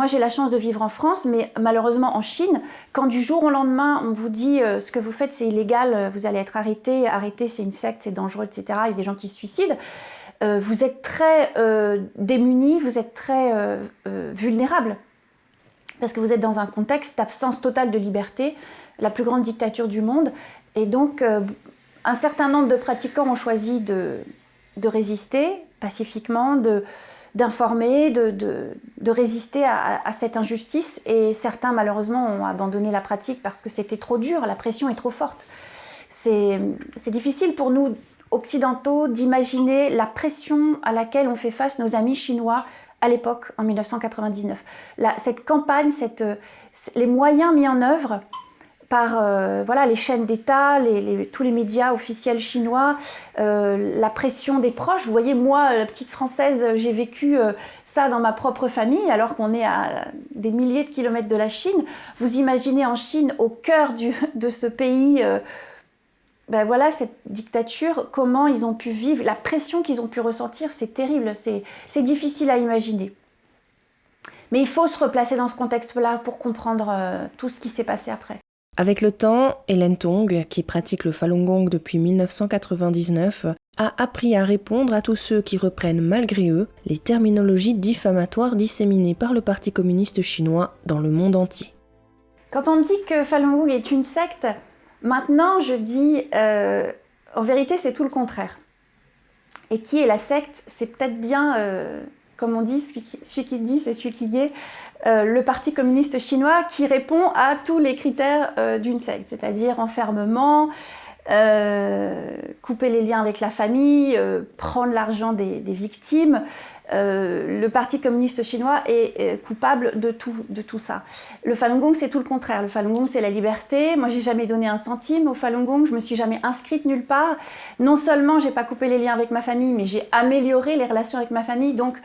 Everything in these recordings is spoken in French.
moi j'ai la chance de vivre en France, mais malheureusement en Chine, quand du jour au lendemain on vous dit ce que vous faites c'est illégal, vous allez être arrêté, c'est une secte, c'est dangereux, etc. Il y a des gens qui se suicident. Vous êtes très démunis, vous êtes très vulnérables. Parce que vous êtes dans un contexte d'absence totale de liberté, la plus grande dictature du monde. Et donc, un certain nombre de pratiquants ont choisi de résister pacifiquement, d'informer, de résister à cette injustice. Et certains, malheureusement, ont abandonné la pratique parce que c'était trop dur, la pression est trop forte. C'est difficile pour nous, occidentaux, d'imaginer la pression à laquelle ont fait face nos amis chinois à l'époque, en 1999. Cette campagne, les moyens mis en œuvre par les chaînes d'État, tous les médias officiels chinois, la pression des proches. Vous voyez, moi, la petite Française, j'ai vécu ça dans ma propre famille, alors qu'on est à des milliers de kilomètres de la Chine. Vous imaginez en Chine, au cœur de ce pays, cette dictature, comment ils ont pu vivre, la pression qu'ils ont pu ressentir, c'est terrible, c'est difficile à imaginer. Mais il faut se replacer dans ce contexte-là pour comprendre tout ce qui s'est passé après. Avec le temps, Hélène Tong, qui pratique le Falun Gong depuis 1999, a appris à répondre à tous ceux qui reprennent malgré eux les terminologies diffamatoires disséminées par le Parti communiste chinois dans le monde entier. Quand on dit que Falun Gong est une secte, maintenant je dis, en vérité c'est tout le contraire. Et qui est la secte? C'est peut-être bien, comme on dit, celui qui dit c'est celui qui y est, le Parti communiste chinois qui répond à tous les critères d'une secte, c'est-à-dire enfermement, couper les liens avec la famille, prendre l'argent des victimes. Le Parti communiste chinois est coupable de tout ça. Le Falun Gong, c'est tout le contraire. Le Falun Gong, c'est la liberté. Moi, j'ai jamais donné un centime au Falun Gong. Je me suis jamais inscrite nulle part. Non seulement j'ai pas coupé les liens avec ma famille, mais j'ai amélioré les relations avec ma famille. Donc,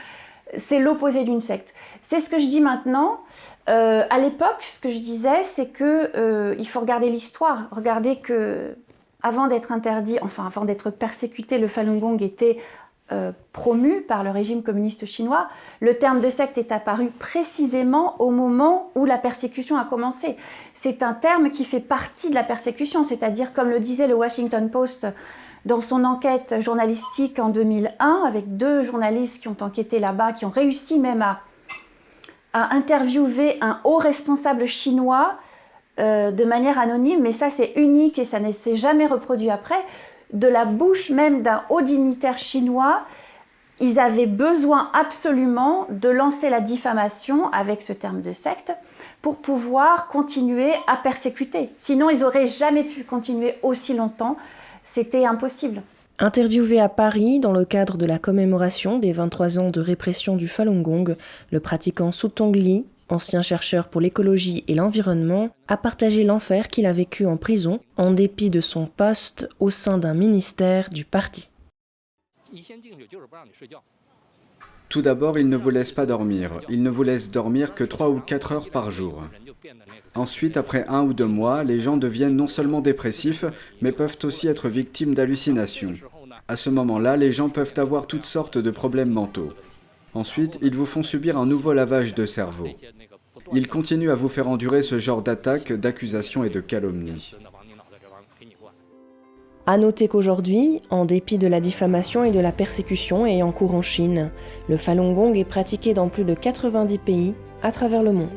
c'est l'opposé d'une secte. C'est ce que je dis maintenant. À l'époque, ce que je disais, c'est que il faut regarder l'histoire. Regardez que avant d'être interdit, avant d'être persécuté, le Falun Gong était promu par le régime communiste chinois. Le terme de secte est apparu précisément au moment où la persécution a commencé. C'est un terme qui fait partie de la persécution, c'est-à-dire, comme le disait le Washington Post dans son enquête journalistique en 2001, avec 2 journalistes qui ont enquêté là-bas, qui ont réussi même à interviewer un haut responsable chinois de manière anonyme, mais ça c'est unique et ça ne s'est jamais reproduit après. De la bouche même d'un haut dignitaire chinois, ils avaient besoin absolument de lancer la diffamation avec ce terme de secte pour pouvoir continuer à persécuter. Sinon, ils n'auraient jamais pu continuer aussi longtemps. C'était impossible. Interviewé à Paris dans le cadre de la commémoration des 23 ans de répression du Falun Gong, le pratiquant Su Tong Li, ancien chercheur pour l'écologie et l'environnement, a partagé l'enfer qu'il a vécu en prison, en dépit de son poste au sein d'un ministère du parti. Tout d'abord, ils ne vous laissent pas dormir. Ils ne vous laissent dormir que 3 ou 4 heures par jour. Ensuite, après 1 ou 2 mois, les gens deviennent non seulement dépressifs, mais peuvent aussi être victimes d'hallucinations. À ce moment-là, les gens peuvent avoir toutes sortes de problèmes mentaux. Ensuite, ils vous font subir un nouveau lavage de cerveau. Ils continuent à vous faire endurer ce genre d'attaques, d'accusations et de calomnies. À noter qu'aujourd'hui, en dépit de la diffamation et de la persécution ayant cours en Chine, le Falun Gong est pratiqué dans plus de 90 pays à travers le monde.